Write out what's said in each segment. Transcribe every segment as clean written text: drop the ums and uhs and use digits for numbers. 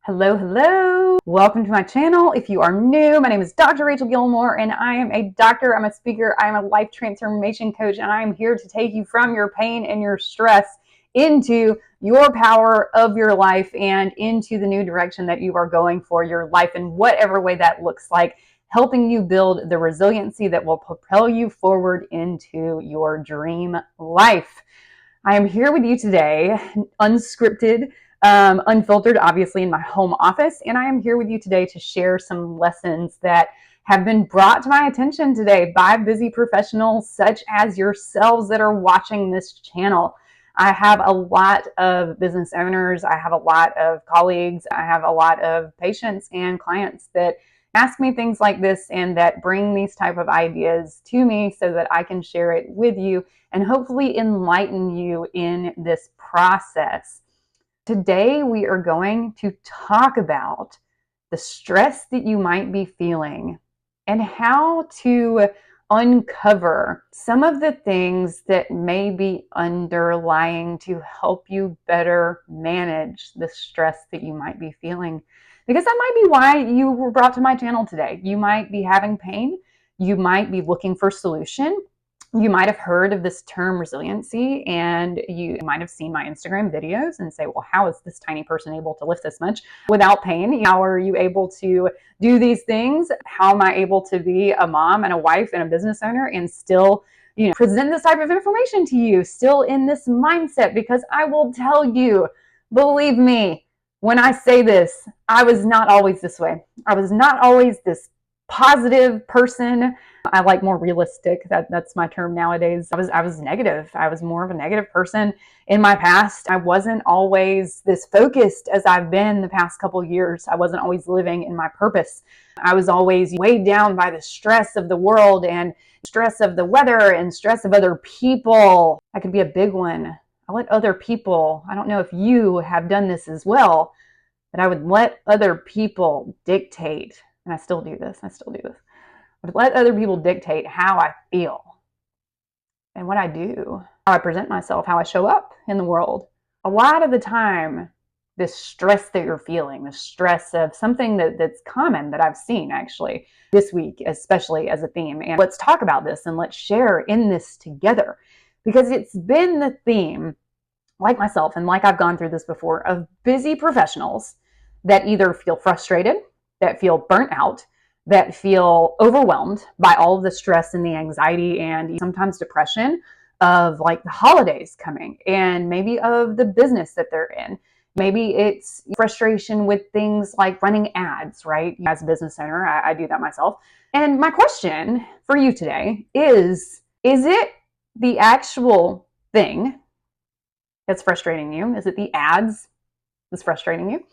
Hello, hello. Welcome to my channel. If you are new, my name is Dr. Rachel Gilmore, and I am a doctor, I'm a speaker, I'm a life transformation coach, and I am here to take you from your pain and your stress into your power of your life and into the new direction that you are going for your life in whatever way that looks like, helping you build the resiliency that will propel you forward into your dream life. I am here with you today, unscripted, unfiltered, obviously in my home office. And I am here with you today to share some lessons that have been brought to my attention today by busy professionals such as yourselves that are watching this channel. I have a lot of business owners. I have a lot of colleagues. I have a lot of patients and clients that ask me things like this and that bring these type of ideas to me so that I can share it with you and hopefully enlighten you in this process. Today, we are going to talk about the stress that you might be feeling and how to uncover some of the things that may be underlying to help you better manage the stress that you might be feeling. Because that might be why you were brought to my channel today. You might be having pain. You might be looking for a solution. You might have heard of this term resiliency, and you might have seen my Instagram videos and say, well, how is this tiny person able to lift this much without pain? How are you able to do these things? How am I able to be a mom and a wife and a business owner and still, present this type of information to you, still in this mindset? Because I will tell you, believe me, when I say this, I was not always this way. I was not always this positive person. I like more realistic. That's my term nowadays. I was negative. I was more of a negative person in my past. I wasn't always this focused as I've been the past couple of years. I wasn't always living in my purpose. I was always weighed down by the stress of the world and stress of the weather and stress of other people. I could be a big one. I let other people, I don't know if you have done this as well, but I would let other people dictate, and I still do this. I would let other people dictate how I feel and what I do, how I present myself, how I show up in the world. A lot of the time, this stress that you're feeling, the stress of something that's common that I've seen actually this week, especially as a theme. And let's talk about this and let's share in this together, because it's been the theme, like myself and like I've gone through this before, of busy professionals that either feel frustrated, that feel burnt out, that feel overwhelmed by all of the stress and the anxiety and sometimes depression of like the holidays coming, and maybe of the business that they're in. Maybe it's frustration with things like running ads, right? As a business owner, I do that myself. And my question for you today is it the actual thing that's frustrating you? Is it the ads that's frustrating you?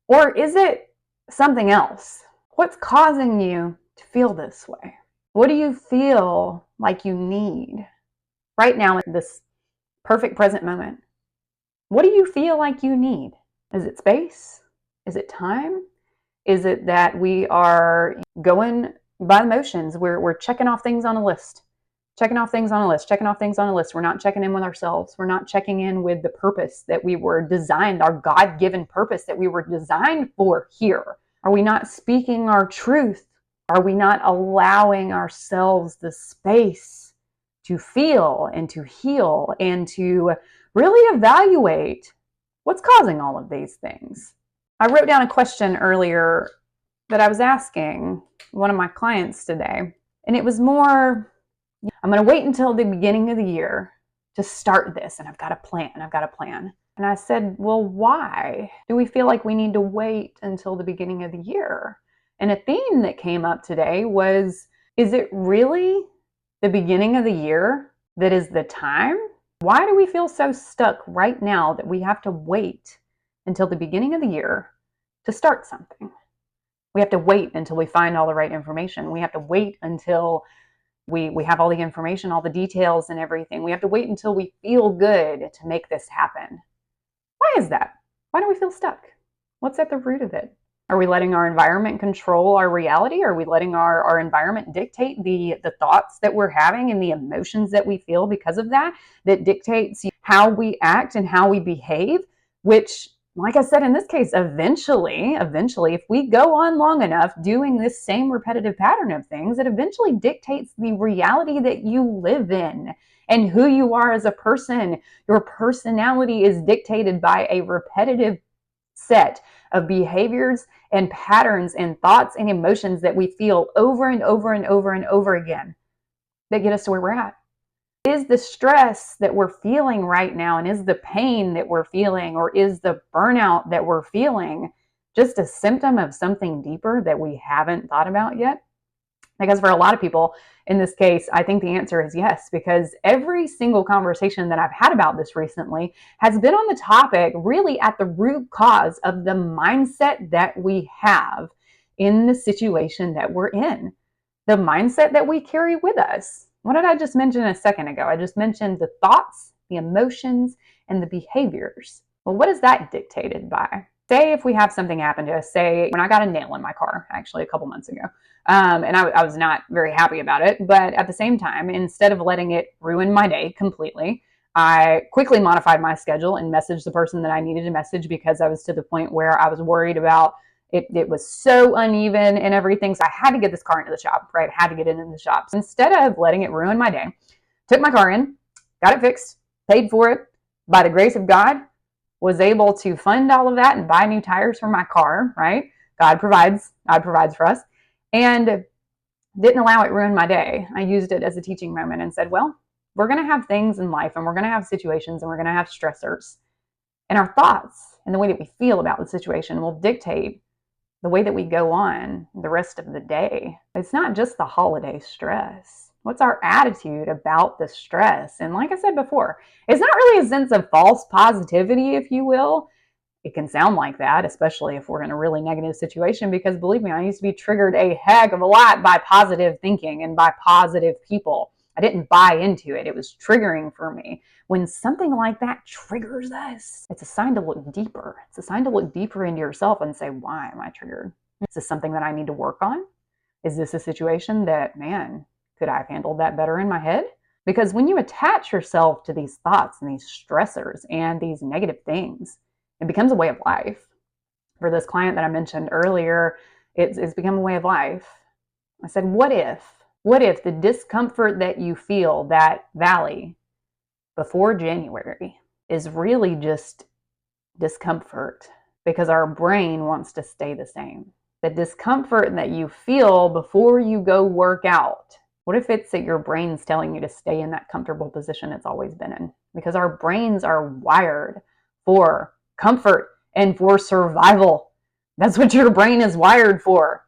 Or is it something else? What's causing you to feel this way? What do you feel like you need right now in this perfect present moment? What do you feel like you need? Is it space? Is it time? Is it that we are going by the motions? We're checking off things on a list. We're not checking in with ourselves. We're not checking in with the purpose that we were designed, our God-given purpose that we were designed for here. Are we not speaking our truth? Are we not allowing ourselves the space to feel and to heal and to really evaluate what's causing all of these things? I wrote down a question earlier that I was asking one of my clients today, and it was more, I'm going to wait until the beginning of the year to start this, and I've got a plan. And I said, well, why do we feel like we need to wait until the beginning of the year? And a theme that came up today was, is it really the beginning of the year that is the time? Why do we feel so stuck right now that we have to wait until the beginning of the year to start something? We have to wait until we find all the right information. We have to wait until we have all the information, all the details and everything. We have to wait until we feel good to make this happen. Why is that? Why do we feel stuck? What's at the root of it? Are we letting our environment control our reality? Are we letting our environment dictate the thoughts that we're having and the emotions that we feel because of that dictates how we act and how we behave, which like I said, in this case, eventually, if we go on long enough doing this same repetitive pattern of things, it eventually dictates the reality that you live in and who you are as a person. Your personality is dictated by a repetitive set of behaviors and patterns and thoughts and emotions that we feel over and over and over and over again that get us to where we're at. Is the stress that we're feeling right now, and is the pain that we're feeling, or is the burnout that we're feeling just a symptom of something deeper that we haven't thought about yet? Because for a lot of people in this case, I think the answer is yes, because every single conversation that I've had about this recently has been on the topic, really at the root cause of the mindset that we have in the situation that we're in, the mindset that we carry with us. What did I just mention a second ago? I just mentioned the thoughts, the emotions, and the behaviors. Well, what is that dictated by? Say if we have something happen to us, say when I got a nail in my car, actually a couple months ago, and I was not very happy about it, but at the same time, instead of letting it ruin my day completely, I quickly modified my schedule and messaged the person that I needed to message, because I was to the point where I was worried about it was so uneven and everything. So I had to get this car into the shop, right? I had to get it into the shop. So instead of letting it ruin my day, took my car in, got it fixed, paid for it. By the grace of God, was able to fund all of that and buy new tires for my car, right? God provides for us, and didn't allow it ruin my day. I used it as a teaching moment and said, well, we're going to have things in life, and we're going to have situations, and we're going to have stressors. And our thoughts and the way that we feel about the situation will dictate the way that we go on the rest of the day. It's not just the holiday stress. What's our attitude about the stress? And like I said before, it's not really a sense of false positivity, if you will. It can sound like that, especially if we're in a really negative situation, because believe me, I used to be triggered a heck of a lot by positive thinking and by positive people. I didn't buy into it. It was triggering for me. When something like that triggers us, it's a sign to look deeper. It's a sign to look deeper into yourself and say, why am I triggered? Is this something that I need to work on? Is this a situation that, man, could I have handled that better in my head? Because when you attach yourself to these thoughts and these stressors and these negative things, it becomes a way of life. For this client that I mentioned earlier, it's become a way of life. I said, what if the discomfort that you feel, that valley before January, is really just discomfort because our brain wants to stay the same? The discomfort that you feel before you go work out, what if it's that your brain's telling you to stay in that comfortable position it's always been in? Because our brains are wired for comfort and for survival. That's what your brain is wired for.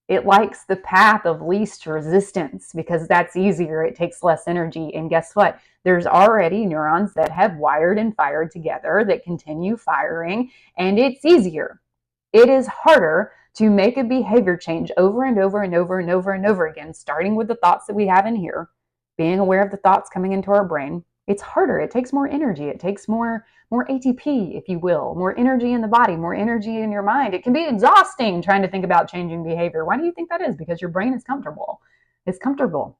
It likes the path of least resistance because that's easier. It takes less energy. And guess what? There's already neurons that have wired and fired together that continue firing, and it's easier. It is harder to make a behavior change over and over and over and over and over again, starting with the thoughts that we have in here, being aware of the thoughts coming into our brain. It's harder. It takes more energy. It takes more ATP, if you will, more energy in the body, more energy in your mind. It can be exhausting trying to think about changing behavior. Why do you think that is? Because your brain is comfortable. It's comfortable.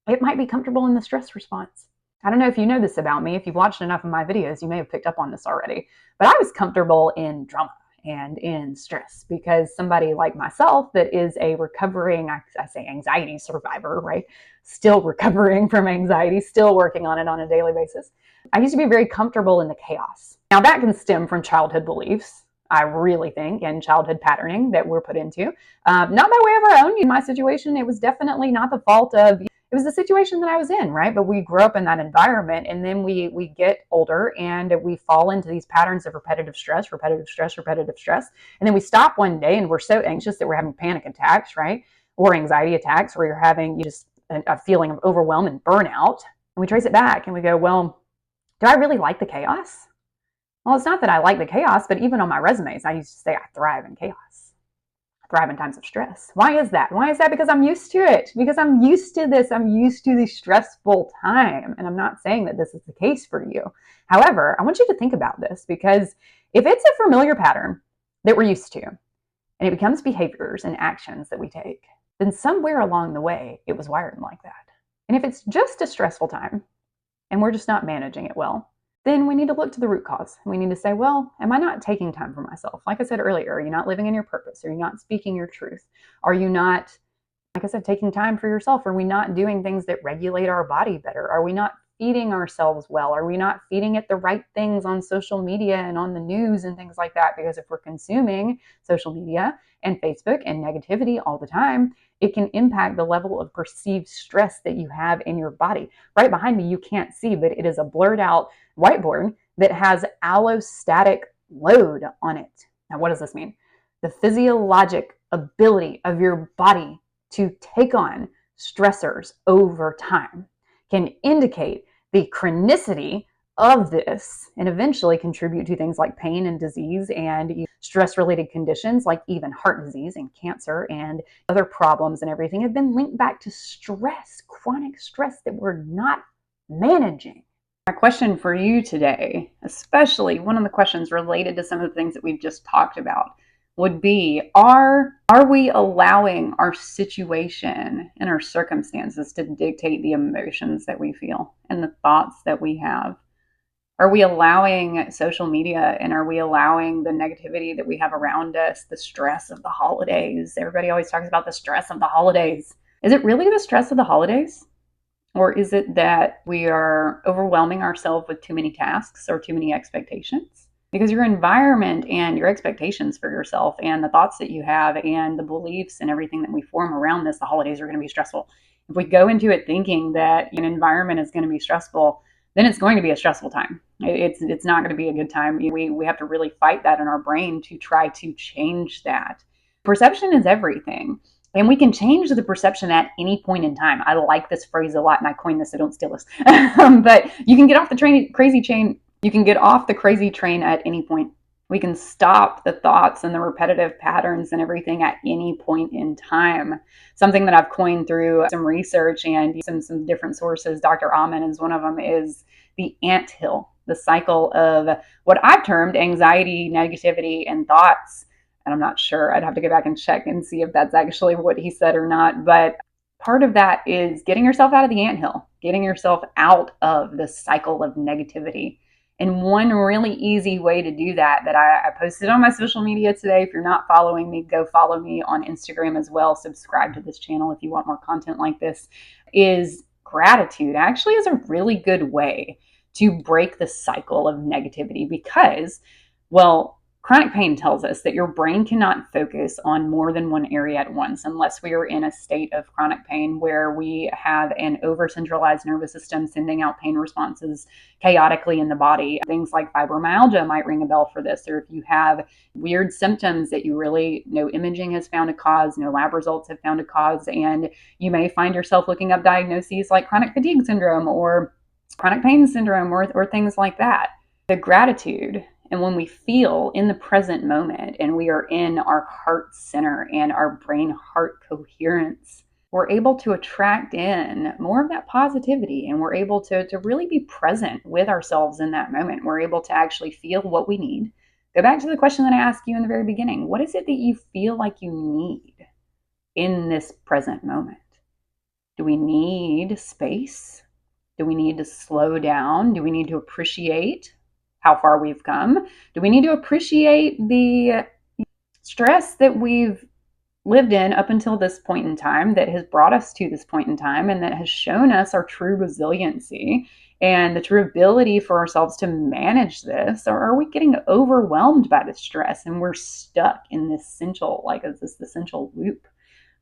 It might be comfortable in the stress response. I don't know if you know this about me. If you've watched enough of my videos, you may have picked up on this already. But I was comfortable in drama and in stress because somebody like myself that is a recovering, I say anxiety survivor, right? Still recovering from anxiety, still working on it on a daily basis. I used to be very comfortable in the chaos. Now that can stem from childhood beliefs, I really think, and childhood patterning that we're put into. Not by way of our own. In my situation, it was definitely not the fault of, it was the situation that I was in, right? But we grew up in that environment, and then we get older and we fall into these patterns of repetitive stress, and then we stop one day and we're so anxious that we're having panic attacks, right? Or anxiety attacks, where you're having just a feeling of overwhelm and burnout. And we trace it back and we go, well, do I really like the chaos? Well, it's not that I like the chaos, but even on my resumes, I used to say I thrive in chaos. I thrive in times of stress. Why is that? Why is that? Because I'm used to it. Because I'm used to this. I'm used to the stressful time. And I'm not saying that this is the case for you. However, I want you to think about this, because if it's a familiar pattern that we're used to, and it becomes behaviors and actions that we take, then somewhere along the way, it was wired like that. And if it's just a stressful time, and we're just not managing it well, then we need to look to the root cause. We need to say, well, am I not taking time for myself? Like I said earlier, are you not living in your purpose? Are you not speaking your truth? Are you not, like I said, taking time for yourself? Are we not doing things that regulate our body better? Are we not feeding ourselves well? Are we not feeding it the right things on social media and on the news and things like that? Because if we're consuming social media and Facebook and negativity all the time, it can impact the level of perceived stress that you have in your body. Right behind me, you can't see, but it is a blurred out whiteboard that has allostatic load on it. Now, what does this mean? The physiologic ability of your body to take on stressors over time can indicate the chronicity of this and eventually contribute to things like pain and disease and stress-related conditions like even heart disease and cancer and other problems and everything have been linked back to stress, chronic stress that we're not managing. My question for you today, especially one of the questions related to some of the things that we've just talked about, would be, are we allowing our situation and our circumstances to dictate the emotions that we feel and the thoughts that we have? Are we allowing social media and are we allowing the negativity that we have around us, the stress of the holidays? Everybody always talks about the stress of the holidays. Is it really the stress of the holidays? Or is it that we are overwhelming ourselves with too many tasks or too many expectations? Because your environment and your expectations for yourself and the thoughts that you have and the beliefs and everything that we form around this, the holidays are going to be stressful. If we go into it thinking that an environment is going to be stressful, then it's going to be a stressful time. It's not going to be a good time. We have to really fight that in our brain to try to change that. Perception is everything. And we can change the perception at any point in time. I like this phrase a lot, and I coined this, so don't steal this. But you can get off the crazy train. You can get off the crazy train at any point. We can stop the thoughts and the repetitive patterns and everything at any point in time. Something that I've coined through some research and some different sources, Dr. Amen is one of them, is the anthill, the cycle of what I've termed anxiety, negativity, and thoughts. And I'm not sure. I'd have to go back and check and see if that's actually what he said or not. But part of that is getting yourself out of the anthill, getting yourself out of the cycle of negativity. And one really easy way to do that I posted on my social media today. If you're not following me, go follow me on Instagram as well. Subscribe to this channel if you want more content like this, is gratitude. Actually is a really good way to break the cycle of negativity because, well, chronic pain tells us that your brain cannot focus on more than one area at once unless we are in a state of chronic pain where we have an over-centralized nervous system sending out pain responses chaotically in the body. Things like fibromyalgia might ring a bell for this, or if you have weird symptoms that you really, no imaging has found a cause, no lab results have found a cause, and you may find yourself looking up diagnoses like chronic fatigue syndrome or chronic pain syndrome or things like that. The gratitude, and when we feel in the present moment and we are in our heart center and our brain heart coherence, we're able to attract in more of that positivity and we're able to really be present with ourselves in that moment. We're able to actually feel what we need. Go back to the question that I asked you in the very beginning. What is it that you feel like you need in this present moment? Do we need space? Do we need to slow down? Do we need to appreciate how far we've come? Do we need to appreciate the stress that we've lived in up until this point in time that has brought us to this point in time and that has shown us our true resiliency and the true ability for ourselves to manage this? Or are we getting overwhelmed by the stress and we're stuck in this essential loop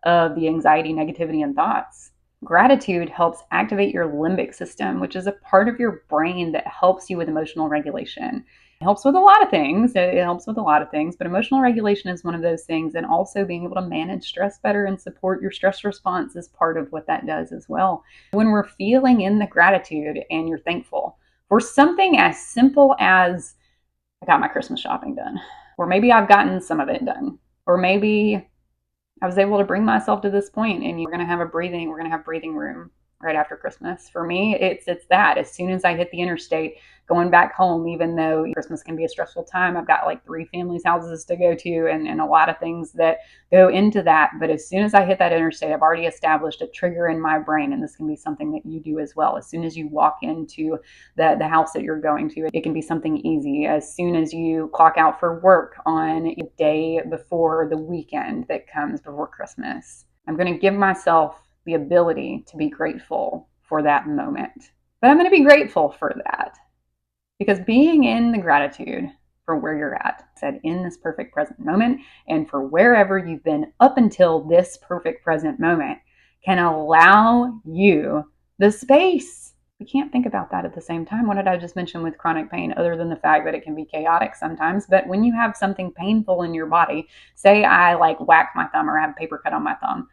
of the anxiety, negativity, and thoughts? Gratitude helps activate your limbic system, which is a part of your brain that helps you with emotional regulation. It helps with a lot of things. But emotional regulation is one of those things. And also being able to manage stress better and support your stress response is part of what that does as well. When we're feeling in the gratitude and you're thankful for something as simple as, I got my Christmas shopping done, or maybe I've gotten some of it done, or maybe I was able to bring myself to this point, and we're going to have breathing room right after Christmas. For me, it's that. As soon as I hit the interstate, going back home, even though Christmas can be a stressful time. I've got like 3 families' houses to go to and a lot of things that go into that. But as soon as I hit that interstate, I've already established a trigger in my brain. And this can be something that you do as well. As soon as you walk into the house that you're going to, it can be something easy. As soon as you clock out for work on a day before the weekend that comes before Christmas, I'm going to give myself the ability to be grateful for that moment. But I'm going to be grateful for that because being in the gratitude for where you're at, said in this perfect present moment, and for wherever you've been up until this perfect present moment, can allow you the space. We can't think about that at the same time. What did I just mention with chronic pain, other than the fact that it can be chaotic sometimes? But when you have something painful in your body, say I like whack my thumb or have a paper cut on my thumb,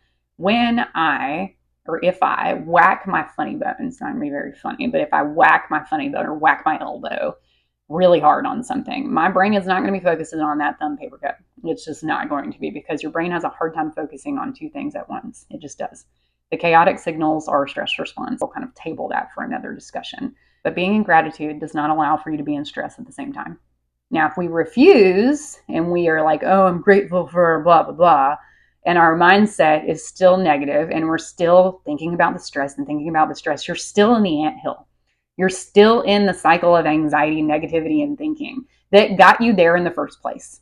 if I whack my funny bone, it's not going to be very funny, but if I whack my funny bone or whack my elbow really hard on something, my brain is not going to be focusing on that thumb paper cut. It's just not going to be, because your brain has a hard time focusing on 2 things at once. It just does. The chaotic signals are a stress response. We'll kind of table that for another discussion. But being in gratitude does not allow for you to be in stress at the same time. Now, if we refuse and we are like, oh, I'm grateful for blah, blah, blah, and our mindset is still negative and we're still thinking about the stress and thinking about the stress, you're still in the anthill. You're still in the cycle of anxiety, negativity, and thinking that got you there in the first place.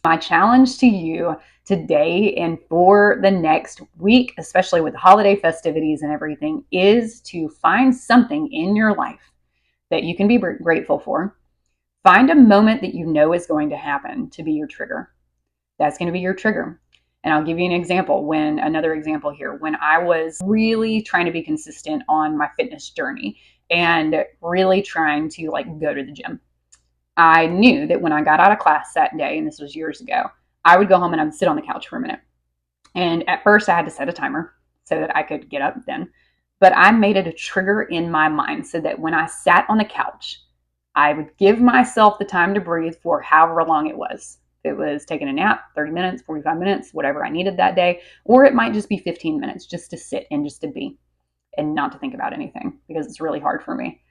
My challenge to you today and for the next week, especially with holiday festivities and everything, is to find something in your life that you can be grateful for. Find a moment that you know is going to happen to be your trigger. That's going to be your trigger. And I'll give you an example. Another example here, when I was really trying to be consistent on my fitness journey and really trying to go to the gym, I knew that when I got out of class that day, and this was years ago, I would go home and I would sit on the couch for a minute. And at first I had to set a timer so that I could get up then. But I made it a trigger in my mind so that when I sat on the couch, I would give myself the time to breathe for however long it was. It was taking a nap, 30 minutes, 45 minutes, whatever I needed that day, or it might just be 15 minutes just to sit and just to be and not to think about anything, because it's really hard for me.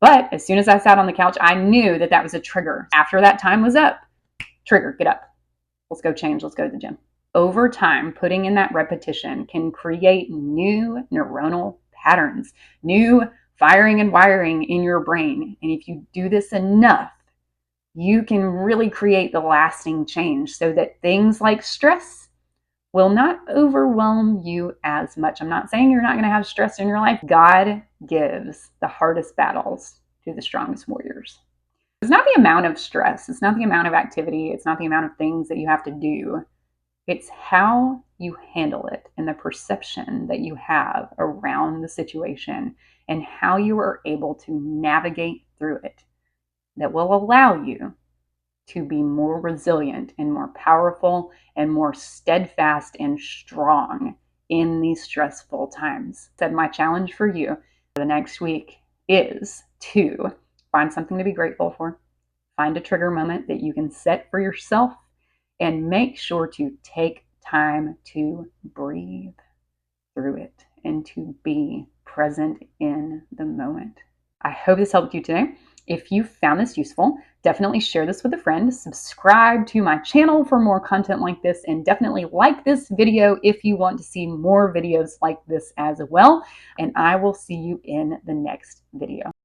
But as soon as I sat on the couch, I knew that that was a trigger. After that time was up, trigger, get up. Let's go change. Let's go to the gym. Over time, putting in that repetition can create new neuronal patterns, new firing and wiring in your brain. And if you do this enough, you can really create the lasting change so that things like stress will not overwhelm you as much. I'm not saying you're not going to have stress in your life. God gives the hardest battles to the strongest warriors. It's not the amount of stress. It's not the amount of activity. It's not the amount of things that you have to do. It's how you handle it and the perception that you have around the situation and how you are able to navigate through it that will allow you to be more resilient and more powerful and more steadfast and strong in these stressful times. So my challenge for you for the next week is to find something to be grateful for, find a trigger moment that you can set for yourself, and make sure to take time to breathe through it and to be present in the moment. I hope this helped you today. If you found this useful, definitely share this with a friend, subscribe to my channel for more content like this, and definitely like this video if you want to see more videos like this as well. And I will see you in the next video.